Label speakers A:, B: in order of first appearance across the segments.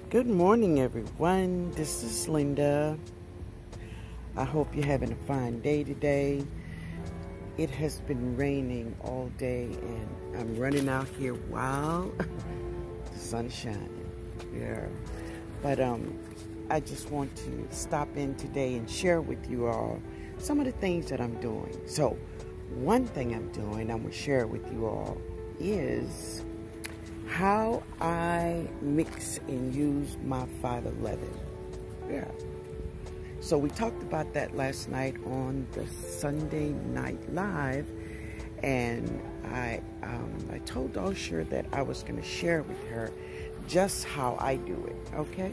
A: Good morning, everyone. This is Linda. I hope you're having a fine day today. It has been raining all day, and I'm running out here while the sun is shining. Yeah. But I just want to stop in today and share with you all some of the things that I'm doing. So, one thing I'm doing, I'm going to share with you all, is how I mix and use my 511. Yeah. So we talked about that last night on the Sunday Night Live, and I told Osher that I was going to share with her just how I do it, okay?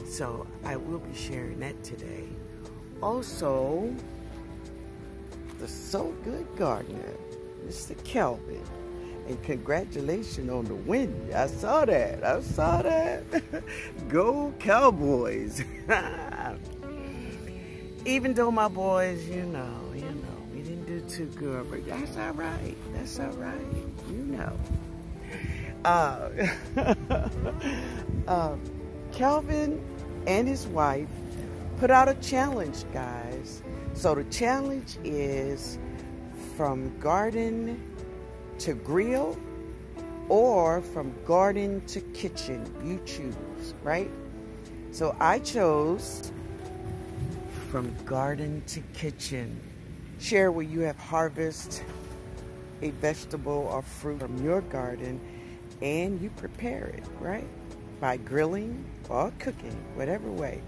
A: So I will be sharing that today. Also, the So Good Gardener, Mr. Kelvin. And congratulations on the win. I saw that. Go Cowboys. Even though my boys, you know, we didn't do too good, but that's all right. Kelvin and his wife put out a challenge, guys. So the challenge is from garden to grill, or from garden to kitchen. You choose, right? So I chose from garden to kitchen. Share where you have harvested a vegetable or fruit from your garden and you prepare it, right? By grilling or cooking, whatever way.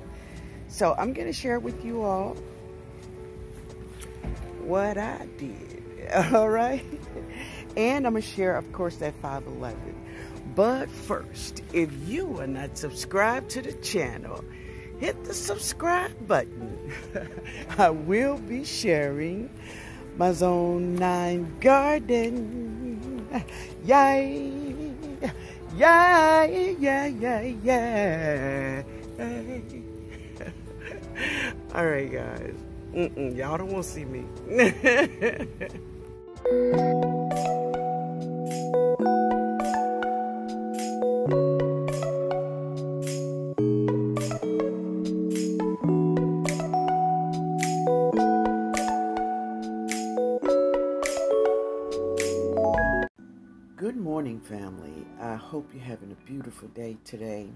A: So I'm going to share with you all what I did, all right? And I'm going to share, of course, that 511. But first, if you are not subscribed to the channel, hit the subscribe button. I will be sharing my Zone 9 garden. Yay! Yay! All right, guys. Y'all don't want to see me. Good morning, family. I hope you're having a beautiful day today.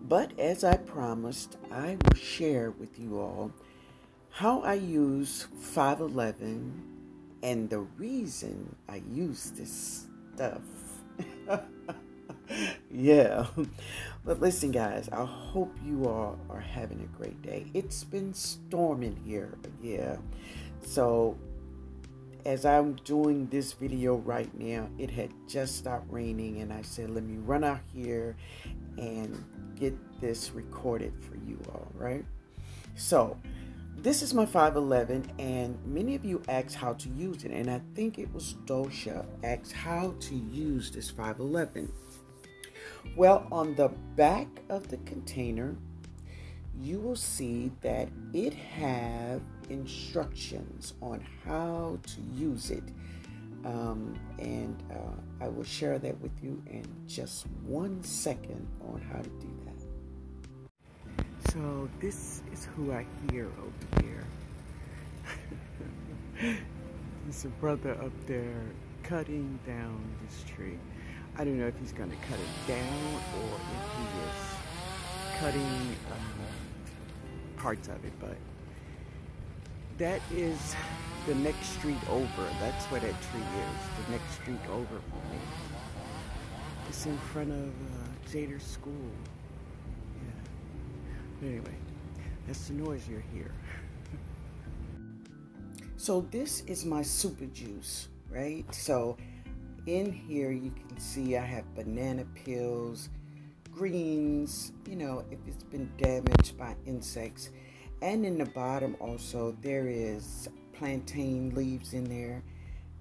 A: But as I promised, I will share with you all how I use 511 and the reason I use this stuff. Yeah. But listen, guys, I hope you all are having a great day. It's been storming here. Yeah. So as I'm doing this video right now, it had just stopped raining, and I said, let me run out here and get this recorded for you all, right? So this is my 511, and many of you asked how to use it, and I think it was Dosha asked how to use this 511. Well, on the back of the container, you will see that it have instructions on how to use it, and I will share that with you in just 1 second on how to do that. So this is who I hear over here. There's a brother up there cutting down this tree. I don't know if he's going to cut it down or if he is cutting parts of it, but that is the next street over. That's where that tree is, the next street over from me. It's in front of Jader School. Yeah. But anyway, that's the noise you're here. So this is my super juice, right? So in here you can see I have banana peels, greens, you know, if it's been damaged by insects. And in the bottom also there is plantain leaves in there.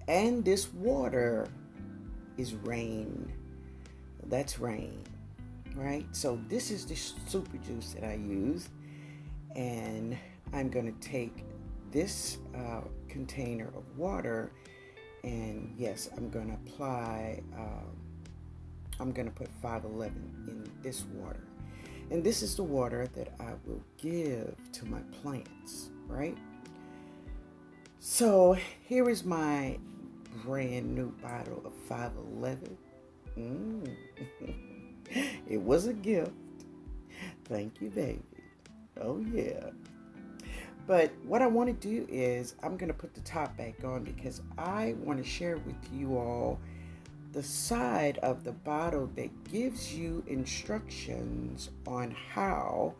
A: And this water is rain. That's rain, right? So this is the super juice that I use. And I'm going to take this container of water, and yes, I'm going to apply, I'm going to put 511 in this water. And this is the water that I will give to my plants, right? So here is my brand new bottle of 511. It was a gift. Thank you, baby. Oh, yeah. But what I want to do is I'm going to put the top back on because I want to share with you all the side of the bottle that gives you instructions on how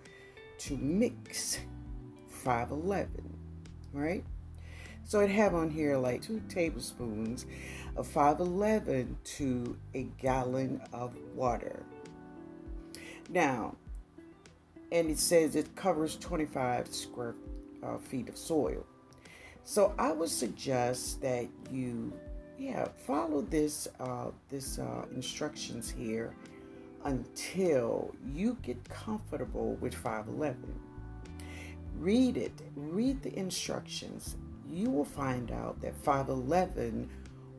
A: to mix 511, right? So it have on here like 2 tablespoons of 511 to a gallon of water. Now, and it says it covers 25 square feet of soil. So I would suggest that you, follow this instructions here until you get comfortable with 511. Read it. Read the instructions. You will find out that 511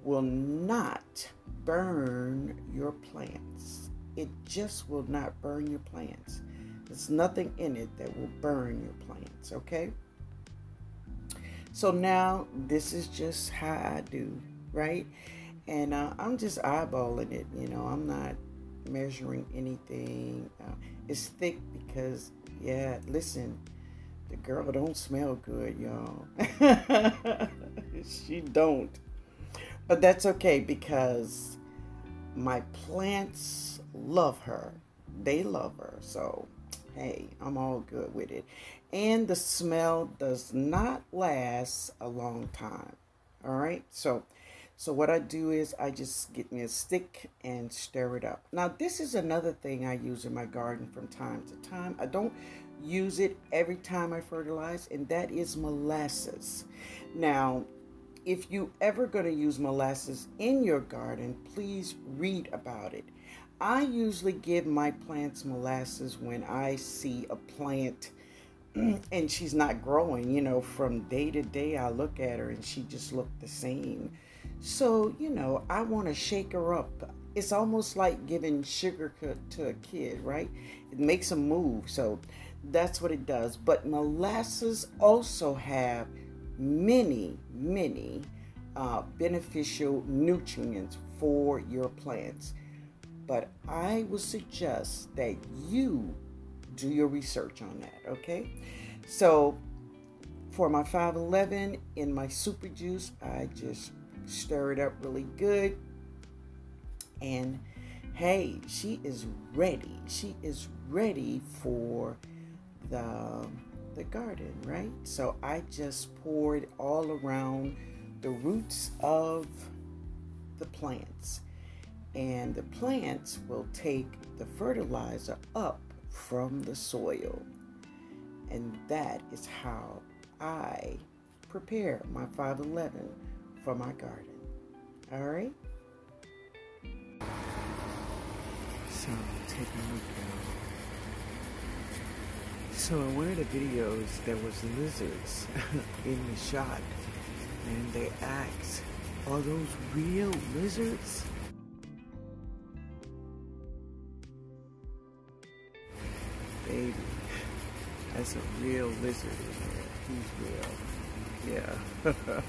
A: will not burn your plants. It just will not burn your plants. There's nothing in it that will burn your plants, okay? So now this is just how I do, right? And I'm just eyeballing it, I'm not measuring anything. It's thick because, listen, the girl don't smell good, y'all. She don't. But that's okay because my plants love her. They love her. So, hey, I'm all good with it. And the smell does not last a long time. All right? So what I do is I just get me a stick and stir it up. Now, this is another thing I use in my garden from time to time. I don't use it every time I fertilize, and that is molasses. Now, if you ever going to use molasses in your garden, please read about it. I usually give my plants molasses when I see a plant and she's not growing, from day to day. I look at her and she just looked the same. So, I want to shake her up. It's almost like giving sugar to a kid, right? It makes them move. So that's what it does. But molasses also have many beneficial nutrients for your plants. But I would suggest that you do your research on that, okay? So for my 511 in my super juice, I just stir it up really good. And hey, she is ready. She is ready for the garden, right? So I just poured all around the roots of the plants. And the plants will take the fertilizer up from the soil. And that is how I prepare my 511 for my garden. All right? So take a look now. So in one of the videos, there was lizards in the shot. And they asked, are those real lizards? Baby, that's a real lizard in there. He's real. Yeah.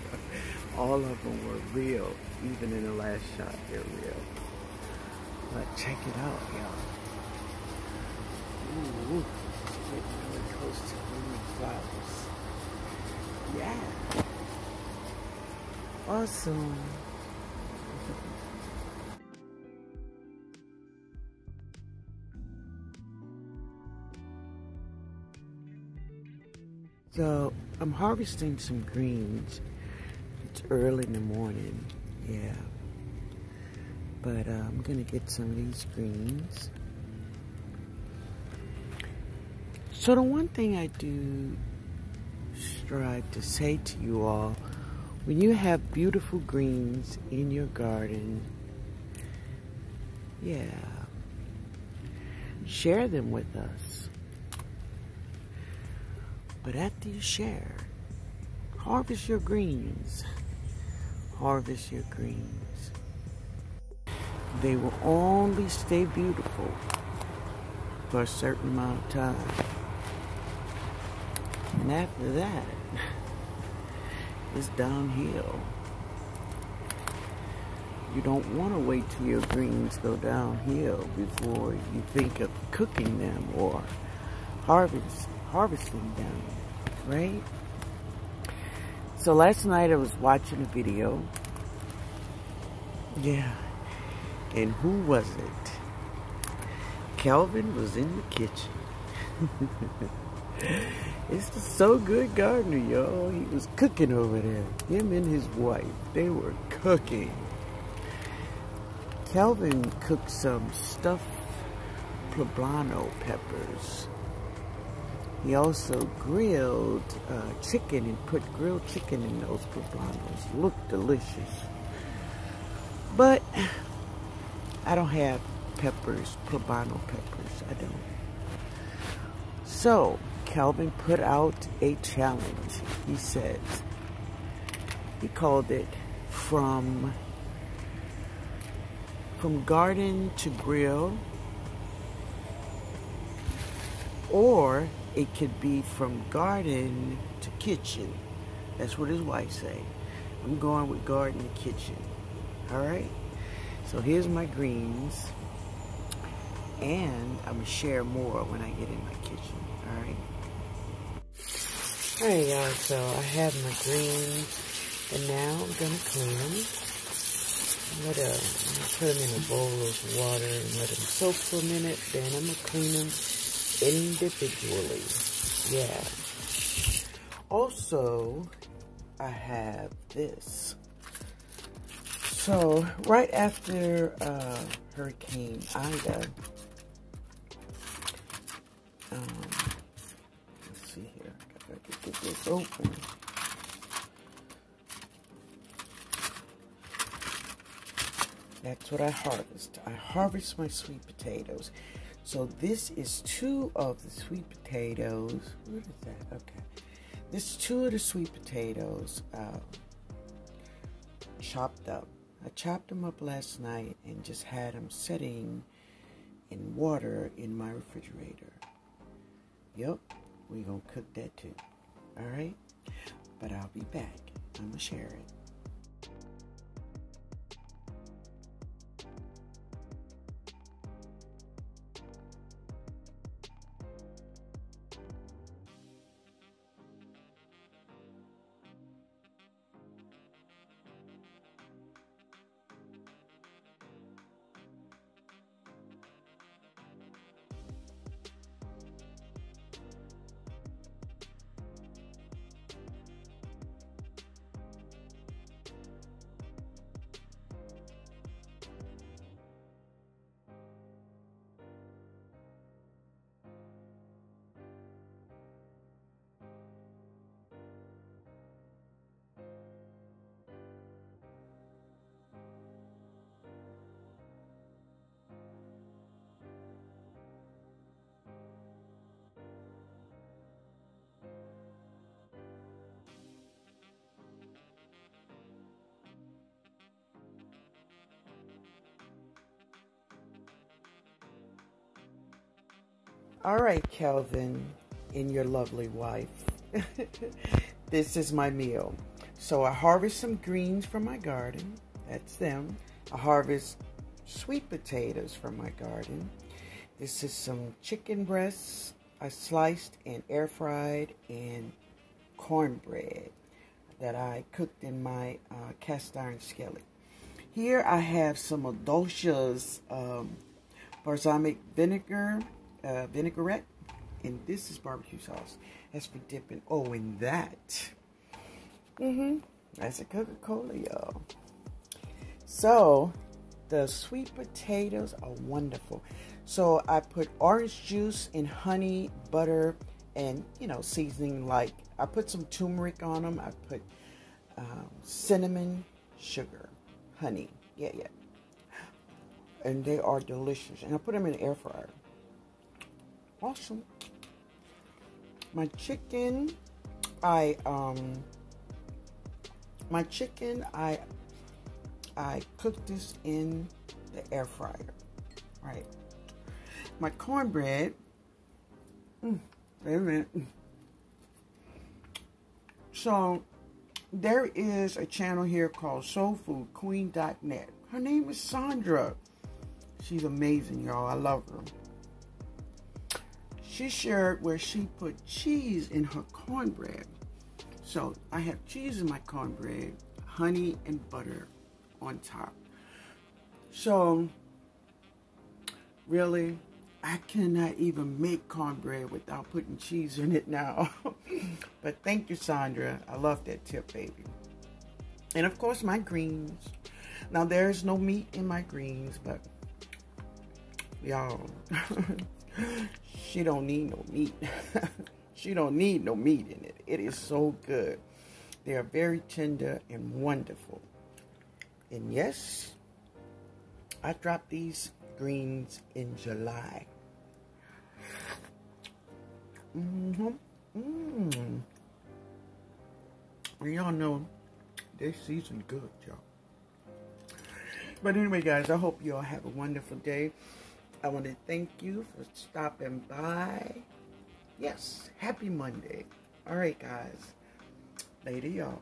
A: All of them were real. Even in the last shot, they're real. But check it out, y'all. Ooh, getting really close to blooming flowers. Yeah. Awesome. So I'm harvesting some greens. It's early in the morning, yeah. But I'm gonna get some of these greens. So the one thing I do strive to say to you all, when you have beautiful greens in your garden, share them with us. But after you share, harvest your greens. Harvest your greens. They will only stay beautiful for a certain amount of time. And after that, it's downhill. You don't want to wait till your greens go downhill before you think of cooking them or harvesting them, right? So last night I was watching a video. Yeah. And who was it? Calvin was in the kitchen. It's the So Good Gardener, y'all. He was cooking over there. Him and his wife, they were cooking. Calvin cooked some stuffed poblano peppers. He also grilled chicken and put grilled chicken in those poblanos. Looked delicious. But I don't have peppers, poblano peppers. I don't. So Calvin put out a challenge. He said, he called it from garden to grill, or it could be from garden to kitchen. That's what his wife say. I'm going with garden to kitchen. All right. So here's my greens, and I'm gonna share more when I get in my kitchen. All right. All right, y'all. So I have my greens, and now I'm gonna clean them. I'm gonna put them in a bowl of water and let them soak for a minute. Then I'm gonna clean them individually. Yeah. Also, I have this. So right after Hurricane Ida, let's see here. I gotta get this open. That's what I harvest. I harvest my sweet potatoes. So this is 2 of the sweet potatoes. What is that? Okay. This is 2 of the sweet potatoes chopped up. I chopped them up last night and just had them sitting in water in my refrigerator. Yep, we're going to cook that too. All right? But I'll be back. I'm going to share it. All right, Calvin and your lovely wife. This is my meal. So I harvest some greens from my garden. That's them. I harvest sweet potatoes from my garden. This is some chicken breasts I sliced and air fried, and cornbread that I cooked in my cast iron skillet. Here I have some Adocia's balsamic vinegar, vinaigrette, and this is barbecue sauce. That's for dipping. Oh, and that. That's a Coca-Cola, y'all. So, the sweet potatoes are wonderful. So, I put orange juice and honey, butter, and, you know, seasoning like, I put some turmeric on them. I put cinnamon, sugar, honey. Yeah. And they are delicious. And I put them in the air fryer. Awesome. My chicken, I cooked this in the air fryer, right? my cornbread. Wait a minute. So there is a channel here called soulfoodqueen.net. Her name is Sandra. She's amazing, y'all. I love her. She shared where she put cheese in her cornbread. So I have cheese in my cornbread, honey and butter on top. So really, I cannot even make cornbread without putting cheese in it now. But thank you, Sandra. I love that tip, baby. And of course, my greens. Now, there's no meat in my greens, but y'all, she don't need no meat. She don't need no meat in it. It is so good. They are very tender and wonderful. And yes, I dropped these greens in July. Y'all know they season good, y'all. But anyway, guys, I hope you all have a wonderful day. I want to thank you for stopping by. Yes, happy Monday. All right, guys. Later, y'all.